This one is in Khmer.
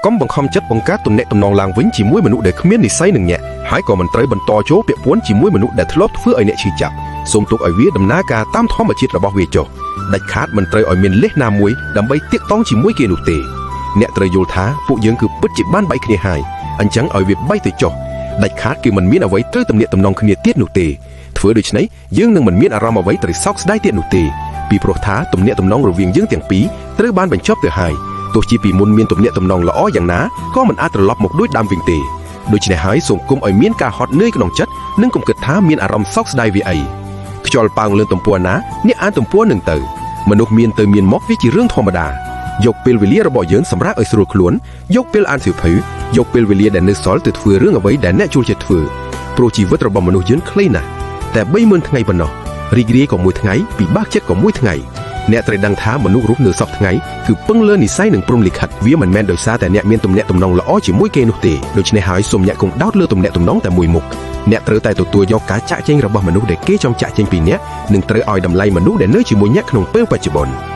កំបង្ខំចិត្តបង្កើតទំនាក់ទំនងឡើងវិញជាមួយមនុស្សដែលគ្មាននិស្ស័យនឹងញាក់ហើយក៏មិនត្រូវបន្តចូលពាក់ព័ន្ធជាមួយមនុស្សដែលធ្លាប់ធ្វើឲ្យអ្នកឈឺចាប់សូមទុកឲ្យវាដំណើរការតាមធម្មជាតិរបស់វាចុះដាច់ខាតមិនត្រូវឲ្យមានលេសណាមួយដើម្បីទាក់ទងជាមួយគេនោះទេអ្នកត្រូវយល់ថាពួកយើងគឺពិតជាបានបែកគ្នាហើយអញ្ចឹងឲ្យវាបែកទៅចុះដាច់ខាតគឺមិនមានអ្វីត្រូវទំនាក់ទំនងគ្នាទៀតនោះទេធ្វើដូច្នេះយើងនឹងមិនមានអារម្មណ៍អ្វីត្រូវសោកស្ដាយទៀតនោះទេពីព្រោះថាទំនាក់ទំនងរវាងយើងទាំងពីរត្រូវបានបញ្ចប់ទៅហើយទោះជាពីមុនមានទំនាក់ទំនងល្អយ៉ាងណាក៏មិនអាចត្រឡប់មកដូចដើមវិញទេដូច្នេះហើយសូមគុំឲ្យមានការហត់នឿយក្នុងចិត្តនិងកុំគិតថាមានអារម្មណ៍សោកស្ដាយវាអីខ្យល់ប៉ោងលើទំព័រណាអ្នកអានទំព័រនឹងទៅមនុស្សមានទៅមានមកវាជារឿងធម្មតាយកពេលវេលារបស់យើងសម្រាប់ឲ្យស្រួលខ្លួនយកពេលអានសៀវភៅយកពេលវេលាដែលនៅសល់ទៅធ្វើរឿងអ្វីដែលអ្នកចូលចិត្តធ្វើព្រោះជីវិតរបស់មនុស្សយើងខ្លីណាស់តែ30000ថ្ងៃប៉ុណ្ណោះរីករាយក៏មួយថ្ងៃពិបាកចិត្តក៏មួយថ្ងៃអ្នកត្រូវដឹងថាមនុស្សរស់នៅសពថ្ងៃគឺពឹងលើនិស្ស័យនិងព្រំលិខិតវាមិនមែនដោយសារតែអ្នកមានទំនាក់ទំនងល្អជាមួយគេនោះទេដូច្នេះហើយសូមអ្នកកុំដោតលើទំនាក់ទំនងតែមួយមុខអ្នកត្រូវតែទទួលយកការចាក់ចែងរបស់មនុស្សដែលគេចង់ចាក់ចែងពីអ្នកនិងត្រូវឲ្យតម្លៃមនុស្សដែលនៅជាមួយអ្នកក្នុងពេលបច្ចុប្បន្ន